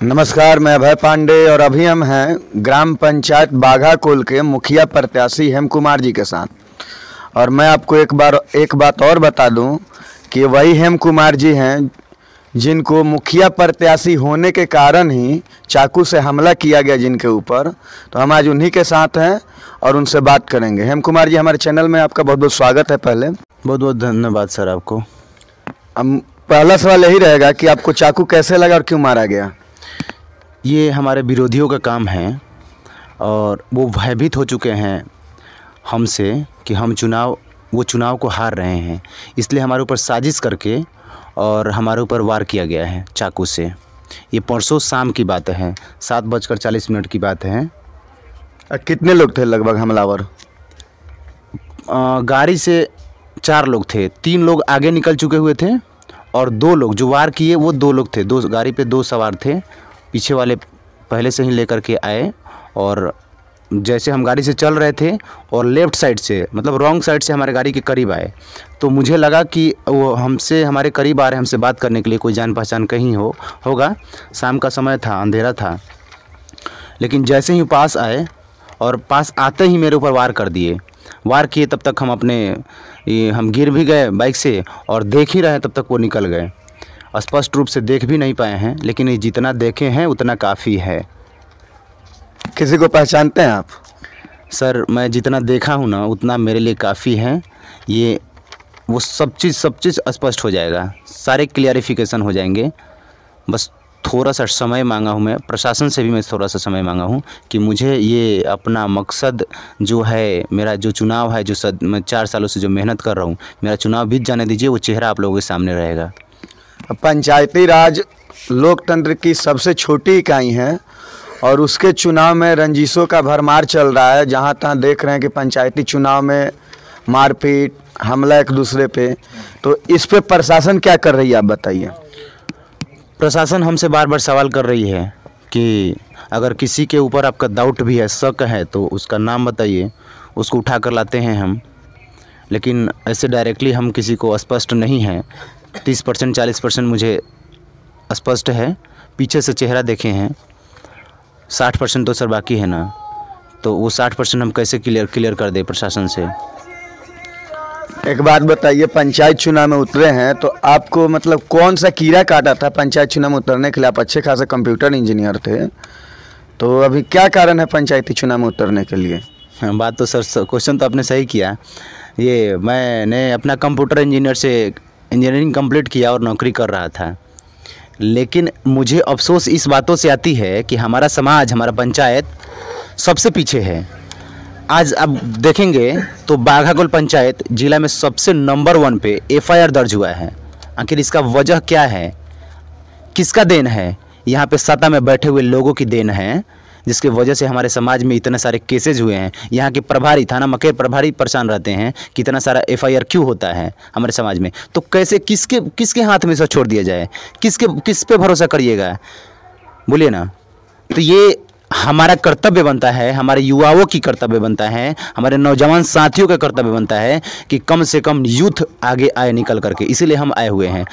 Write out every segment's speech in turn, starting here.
नमस्कार, मैं अभय पांडे और अभी हम हैं ग्राम पंचायत बाघाकोल के मुखिया प्रत्याशी हेम कुमार जी के साथ। और मैं आपको एक बात और बता दूं कि वही हेम कुमार जी हैं जिनको मुखिया प्रत्याशी होने के कारण ही चाकू से हमला किया गया जिनके ऊपर। तो हम आज उन्हीं के साथ हैं और उनसे बात करेंगे। हेम कुमार जी, हमारे चैनल में आपका बहुत बहुत स्वागत है। पहले बहुत बहुत धन्यवाद सर आपको। हम पहला सवाल यही रहेगा कि आपको चाकू कैसे लगा और क्यों मारा गया? ये हमारे विरोधियों का काम है और वो भयभीत हो चुके हैं हमसे कि हम चुनाव को हार रहे हैं, इसलिए हमारे ऊपर साजिश करके और हमारे ऊपर वार किया गया है चाकू से। ये परसों शाम की बात है, 7:40 की बात है। कितने लोग थे लगभग हमलावर? गाड़ी से 4 लोग थे, 3 लोग आगे निकल चुके हुए थे और 2 लोग जो वार किए वो 2 लोग थे। गाड़ी पे 2 सवार थे, पीछे वाले पहले से ही लेकर के आए और जैसे हम गाड़ी से चल रहे थे और लेफ़्ट साइड से मतलब रॉन्ग साइड से हमारे गाड़ी के करीब आए, तो मुझे लगा कि वो हमसे हमारे करीब आ रहे हैं, हमसे बात करने के लिए, कोई जान पहचान कहीं होगा। शाम का समय था, अंधेरा था। लेकिन जैसे ही पास आए और पास आते ही मेरे ऊपर वार कर दिए। वार किए तब तक हम गिर भी गए बाइक से और देख ही रहे तब तक वो निकल गए। स्पष्ट रूप से देख भी नहीं पाए हैं, लेकिन ये जितना देखे हैं उतना काफ़ी है। किसी को पहचानते हैं आप? सर, मैं जितना देखा हूँ ना उतना मेरे लिए काफ़ी है। ये वो सब चीज़ स्पष्ट हो जाएगा, सारे क्लियरिफिकेशन हो जाएंगे। बस थोड़ा सा समय मांगा हूँ मैं, प्रशासन से भी मैं थोड़ा सा समय मांगा हूँ कि मुझे ये अपना मकसद जो है, मेरा जो चुनाव है, मैं 4 सालों से जो मेहनत कर रहा हूँ, मेरा चुनाव बीत जाने दीजिए, वो चेहरा आप लोगों के सामने रहेगा। पंचायती राज लोकतंत्र की सबसे छोटी इकाई है और उसके चुनाव में रंजिशों का भरमार चल रहा है। जहाँ तहाँ देख रहे हैं कि पंचायती चुनाव में मारपीट, हमला एक दूसरे पे। तो इस पे प्रशासन क्या कर रही है, आप बताइए। प्रशासन हमसे बार बार सवाल कर रही है कि अगर किसी के ऊपर आपका डाउट भी है, शक है, तो उसका नाम बताइए, उसको उठा कर लाते हैं हम। लेकिन ऐसे डायरेक्टली हम किसी को स्पष्ट नहीं है। 30% 40% मुझे स्पष्ट है, पीछे से चेहरा देखे हैं। 60% तो सर बाकी है ना, तो वो 60% हम कैसे क्लियर कर दे प्रशासन से। एक बात बताइए, पंचायत चुनाव में उतरे हैं तो आपको मतलब कौन सा कीड़ा काटा था पंचायत चुनाव में उतरने के लिए? आप अच्छे खासे कंप्यूटर इंजीनियर थे, तो अभी क्या कारण है पंचायती चुनाव में उतरने के लिए? बात तो सर, क्वेश्चन तो आपने सही किया। ये मैंने अपना कंप्यूटर इंजीनियर से इंजीनियरिंग कंप्लीट किया और नौकरी कर रहा था, लेकिन मुझे अफसोस इस बातों से आती है कि हमारा समाज, हमारा पंचायत सबसे पीछे है। आज अब देखेंगे तो बाघाकोल पंचायत जिला में सबसे नंबर 1 पे FIR दर्ज हुआ है। आखिर इसका वजह क्या है, किसका देन है? यहाँ पे सत्ता में बैठे हुए लोगों की देन है, जिसकी वजह से हमारे समाज में इतने सारे केसेज हुए हैं। यहाँ के प्रभारी, थाना मकेर प्रभारी परेशान रहते हैं कि इतना सारा FIR क्यों होता है हमारे समाज में। तो कैसे, किसके हाथ में से छोड़ दिया जाए? किस पे भरोसा करिएगा, बोलिए ना। तो ये हमारा कर्तव्य बनता है, हमारे युवाओं की कर्तव्य बनता है, हमारे नौजवान साथियों का कर्तव्य बनता है कि कम से कम यूथ आगे आए निकल करके। इसीलिए हम आए हुए हैं।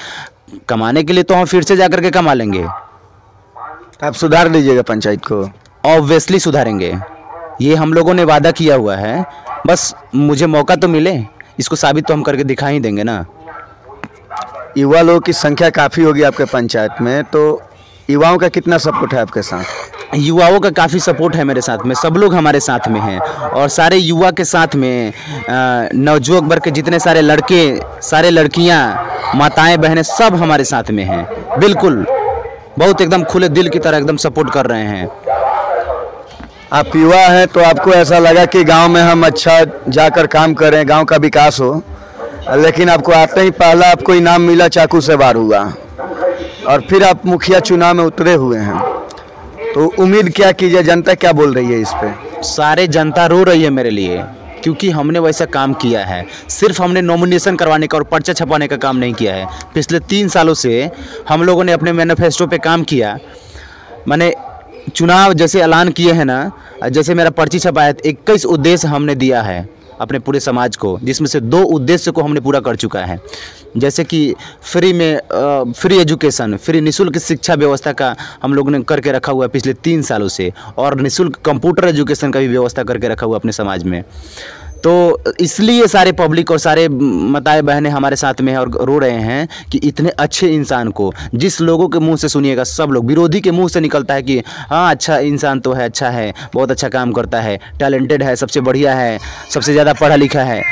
कमाने के लिए तो हम फिर से जा करके कमा लेंगे। आप सुधार दीजिएगा पंचायत को? ऑब्वियसली सुधारेंगे, ये हम लोगों ने वादा किया हुआ है। बस मुझे मौका तो मिले, इसको साबित तो हम करके दिखा ही देंगे ना। युवा लोगों की संख्या काफ़ी होगी आपके पंचायत में, तो युवाओं का कितना सपोर्ट है आपके साथ? युवाओं का काफ़ी सपोर्ट है मेरे साथ में, सब लोग हमारे साथ में हैं। और सारे युवा के साथ में नवयुवक वर्ग के जितने सारे लड़के, सारे लड़कियां, माताएं, बहनें, सब हमारे साथ में हैं। बिल्कुल, बहुत एकदम खुले दिल की तरह एकदम सपोर्ट कर रहे हैं। आप युवा हैं तो आपको ऐसा लगा कि गांव में हम अच्छा जाकर काम करें, गांव का विकास हो, लेकिन आपको आते ही पहला आपको इनाम मिला, चाकू से वार हुआ और फिर आप मुखिया चुनाव में उतरे हुए हैं। तो उम्मीद क्या कीजिए, जनता क्या बोल रही है इस पे? सारे जनता रो रही है मेरे लिए, क्योंकि हमने वैसा काम किया है। सिर्फ हमने नॉमिनेशन करवाने का और पर्चा छपाने का काम नहीं किया है। पिछले 3 सालों से हम लोगों ने अपने मैनिफेस्टो पे काम किया। मैंने चुनाव जैसे ऐलान किए हैं ना, जैसे मेरा पर्ची छपाया, 21 उद्देश्य हमने दिया है अपने पूरे समाज को, जिसमें से 2 उद्देश्य को हमने पूरा कर चुका है। जैसे कि फ्री एजुकेशन, फ्री निःशुल्क शिक्षा व्यवस्था का हम लोगों ने करके रखा हुआ है पिछले 3 सालों से, और निःशुल्क कंप्यूटर एजुकेशन का भी व्यवस्था करके रखा हुआ अपने समाज में। तो इसलिए सारे पब्लिक और सारे माताएं बहनें हमारे साथ में हैं और रो रहे हैं कि इतने अच्छे इंसान को, जिस लोगों के मुंह से सुनिएगा, सब लोग विरोधी के मुंह से निकलता है कि हाँ अच्छा इंसान तो है, अच्छा है, बहुत अच्छा काम करता है, टैलेंटेड है, सबसे बढ़िया है, सबसे ज़्यादा पढ़ा लिखा है,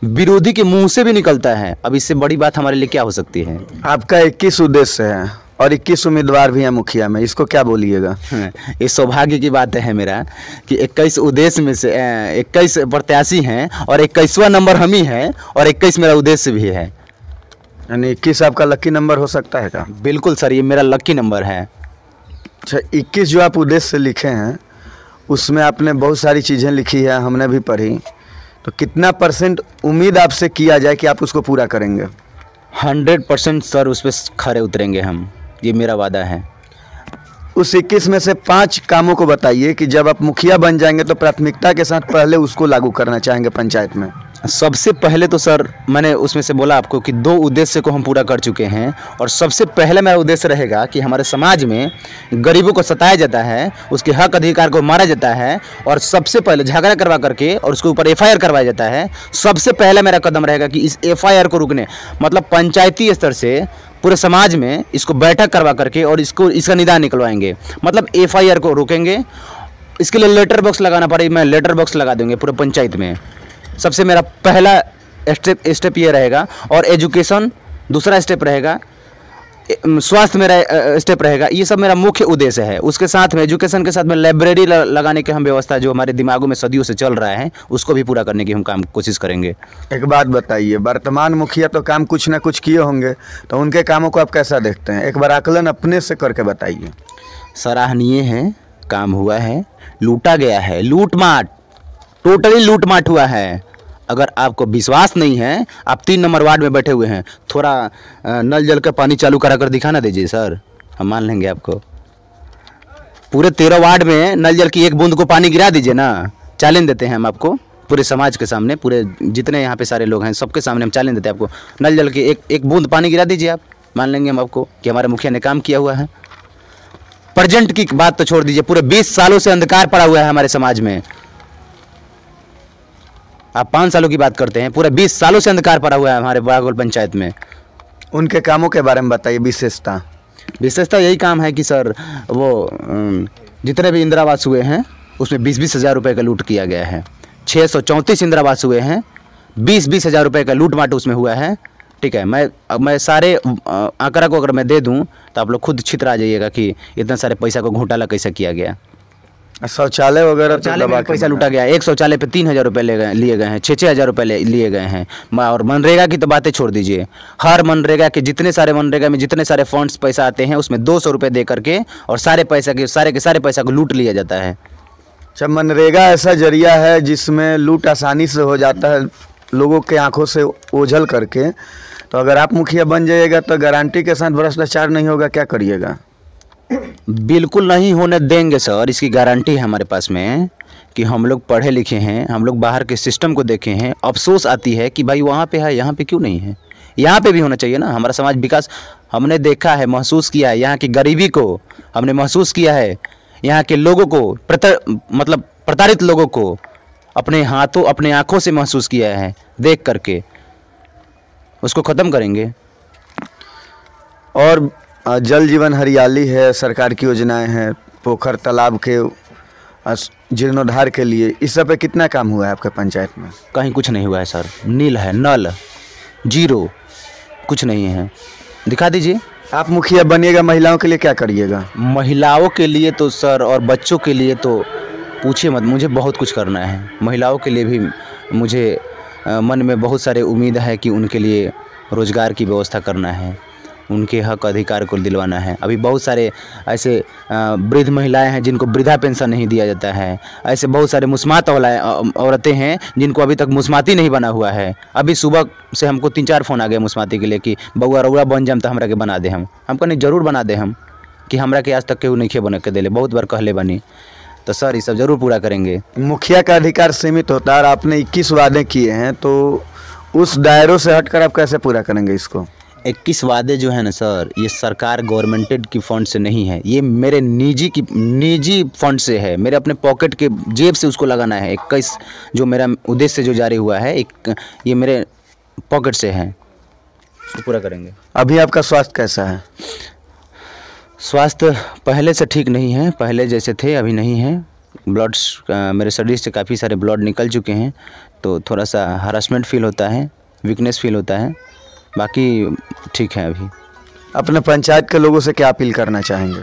विरोधी के मुंह से भी निकलता है। अब इससे बड़ी बात हमारे लिए क्या हो सकती है? आपका 21 उद्देश्य है और 21 उम्मीदवार भी हैं मुखिया में, इसको क्या बोलिएगा? ये सौभाग्य की बात है मेरा कि 21 उद्देश्य में से 21 प्रत्याशी हैं और 21वां नंबर हम ही है और 21 मेरा उद्देश्य भी है। यानी 21 आपका लकी नंबर हो सकता है क्या? बिल्कुल सर, ये मेरा लकी नंबर है। अच्छा, 21 जो आप उद्देश्य लिखे हैं उसमें आपने बहुत सारी चीज़ें लिखी है, हमने भी पढ़ी, तो कितना % उम्मीद आपसे किया जाए कि आप उसको पूरा करेंगे? 100% सर उस पर खरे उतरेंगे हम, ये मेरा वादा है। उस 21 में से 5 कामों को बताइए कि जब आप मुखिया बन जाएंगे तो प्राथमिकता के साथ पहले उसको लागू करना चाहेंगे पंचायत में। सबसे पहले तो सर मैंने उसमें से बोला आपको कि 2 उद्देश्य को हम पूरा कर चुके हैं, और सबसे पहले मेरा उद्देश्य रहेगा कि हमारे समाज में गरीबों को सताया जाता है, उसके हक अधिकार को मारा जाता है, और सबसे पहले झगड़ा करवा करके और उसके ऊपर FIR करवाया जाता है। सबसे पहला मेरा कदम रहेगा कि इस FIR को रुकने, मतलब पंचायती स्तर से पूरे समाज में इसको बैठक करवा करके और इसका निदान निकलवाएंगे, मतलब FIR को रोकेंगे। इसके लिए लेटर बॉक्स लगाना पड़ेगा, मैं लेटर बॉक्स लगा दूंगे पूरे पंचायत में। सबसे मेरा पहला स्टेप ये रहेगा, और एजुकेशन दूसरा स्टेप रहेगा, स्वास्थ्य मेरा स्टेप रहेगा। ये सब मेरा मुख्य उद्देश्य है। उसके साथ में एजुकेशन के साथ में लाइब्रेरी लगाने की हम व्यवस्था जो हमारे दिमागों में सदियों से चल रहा है उसको भी पूरा करने की हम कोशिश करेंगे। एक बात बताइए, वर्तमान मुखिया तो काम कुछ ना कुछ किए होंगे, तो उनके कामों को आप कैसा देखते हैं? एक बार आकलन अपने से करके बताइए। सराहनीय है, काम हुआ है, लूटा गया है, लूटमाट, टोटली लूटमाट हुआ है। अगर आपको विश्वास नहीं है, आप 3 नंबर वार्ड में बैठे हुए हैं, थोड़ा नल जल का पानी चालू करा कर दिखाना दीजिए सर, हम मान लेंगे आपको। पूरे 13 वार्ड में नल जल की 1 बूंद को पानी गिरा दीजिए ना, चैलेंज देते हैं हम आपको पूरे समाज के सामने, पूरे जितने यहाँ पे सारे लोग हैं सबके सामने हम चैलेंज देते हैं आपको। नल जल की एक बूंद पानी गिरा दीजिए, आप मान लेंगे हम आपको कि हमारे मुखिया ने काम किया हुआ है। प्रेजेंट की बात तो छोड़ दीजिए, पूरे 20 सालों से अंधकार पड़ा हुआ है हमारे समाज में। आप 5 सालों की बात करते हैं, पूरे 20 सालों से अंधकार पड़ा हुआ है हमारे बागोल पंचायत में। उनके कामों के बारे में बताइए। विशेषता यही काम है कि सर वो जितने भी इंदिरा आवास हुए हैं उसमें 20-20 हज़ार रुपये का लूट किया गया है। 634 इंदिरा आवास हुए हैं, 20-20 हज़ार रुपये का लूट माट उसमें हुआ है। ठीक है, मैं सारे आंकड़ा को अगर मैं दे दूं तो आप लोग खुद छितरा जाइएगा कि इतना सारे पैसा को घोटाला कैसे किया गया। शौचालय वगैरह शौचालय में पैसा लूटा गया। एक शौचालय पे 3,000 रुपये लिए गए हैं, 6-6 हज़ार रुपये लिए गए हैं। और मनरेगा की तो बातें छोड़ दीजिए, हर मनरेगा के जितने सारे मनरेगा में जितने सारे फंड्स पैसा आते हैं उसमें 200 रुपये दे करके और सारे के सारे पैसा को लूट लिया जाता है। अच्छा, मनरेगा ऐसा जरिया है जिसमें लूट आसानी से हो जाता है लोगों के आंखों से ओझल करके, तो अगर आप मुखिया बन जाइएगा तो गारंटी के साथ भ्रष्टाचार नहीं होगा, क्या करिएगा? बिल्कुल नहीं होने देंगे सर, इसकी गारंटी है हमारे पास में कि हम लोग पढ़े लिखे हैं, हम लोग बाहर के सिस्टम को देखे हैं। अफसोस आती है कि भाई वहाँ पे है, यहाँ पे क्यों नहीं है? यहाँ पे भी होना चाहिए ना। हमारा समाज विकास हमने देखा है, महसूस किया है, यहाँ की गरीबी को हमने महसूस किया है, यहाँ के लोगों को प्रताड़ित लोगों को अपने हाथों अपने आँखों से महसूस किया है, देख करके उसको ख़त्म करेंगे। और जल जीवन हरियाली है, सरकार की योजनाएं हैं, पोखर तालाब के जीर्णोद्धार के लिए, इस सब पे कितना काम हुआ है आपके पंचायत में? कहीं कुछ नहीं हुआ है सर, नील है, नल, जीरो, कुछ नहीं है। दिखा दीजिए। आप मुखिया बनिएगा, महिलाओं के लिए क्या करिएगा? महिलाओं के लिए तो सर और बच्चों के लिए तो पूछिए मत, मुझे बहुत कुछ करना है। महिलाओं के लिए भी मुझे मन में बहुत सारे उम्मीद है कि उनके लिए रोज़गार की व्यवस्था करना है, उनके हक अधिकार को दिलवाना है। अभी बहुत सारे ऐसे वृद्ध महिलाएं हैं जिनको वृद्धा पेंशन नहीं दिया जाता है। ऐसे बहुत सारे मुस्मात औरतें हैं जिनको अभी तक मुस्माती नहीं बना हुआ है। अभी सुबह से हमको 3-4 फ़ोन आ गए मुस्माती के लिए कि बउआ रउआ बन जाम तो हमरा के बना दे। हम कहनी जरूर बना दे हम, कि हमरा के आज तक केहू नहीं बना के दिले, बहुत बार कहले बनी। तो सर ये सब ज़रूर पूरा करेंगे। मुखिया का अधिकार सीमित होता है और आपने 21 वादे किए हैं, तो उस दायरों से हटकर आप कैसे पूरा करेंगे इसको? 21 वादे जो है ना सर, ये सरकार गवर्नमेंटेड की फंड से नहीं है, ये मेरे निजी फंड से है, मेरे अपने पॉकेट के जेब से उसको लगाना है। 21 जो मेरा उद्देश्य जो जारी हुआ है, ये मेरे पॉकेट से है, उसको पूरा करेंगे। अभी आपका स्वास्थ्य कैसा है? स्वास्थ्य पहले से ठीक नहीं है, पहले जैसे थे अभी नहीं है। ब्लड्स मेरे शरीर से काफ़ी सारे ब्लड निकल चुके हैं, तो थोड़ा सा हरासमेंट फील होता है, वीकनेस फील होता है, बाकी ठीक है अभी। अपने पंचायत के लोगों से क्या अपील करना चाहेंगे?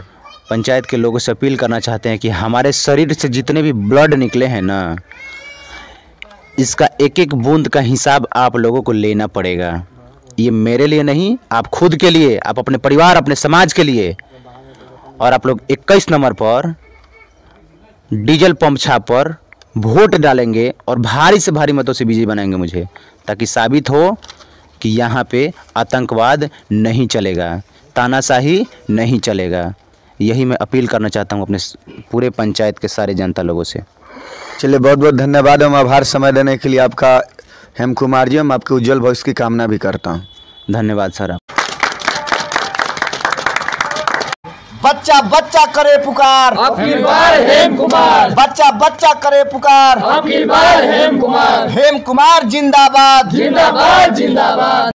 पंचायत के लोगों से अपील करना चाहते हैं कि हमारे शरीर से जितने भी ब्लड निकले हैं ना, इसका एक एक बूंद का हिसाब आप लोगों को लेना पड़ेगा। ये मेरे लिए नहीं, आप खुद के लिए, आप अपने परिवार, अपने समाज के लिए। और आप लोग 21 नंबर पर डीजल पंप छाप पर वोट डालेंगे और भारी से भारी मतों से विजयी बनाएंगे मुझे, ताकि साबित हो कि यहाँ पे आतंकवाद नहीं चलेगा, तानाशाही नहीं चलेगा। यही मैं अपील करना चाहता हूँ अपने पूरे पंचायत के सारे जनता लोगों से। चलिए, बहुत बहुत धन्यवाद। हम आभार समय देने के लिए आपका हेम कुमार जी। हम आपके उज्जवल भविष्य की कामना भी करता हूँ। धन्यवाद सर। बच्चा बच्चा करे पुकार, अब की बार हेम कुमार। बच्चा बच्चा करे पुकार, अब की बार हेम कुमार। हेम कुमार जिंदाबाद, जिंदाबाद जिंदाबाद।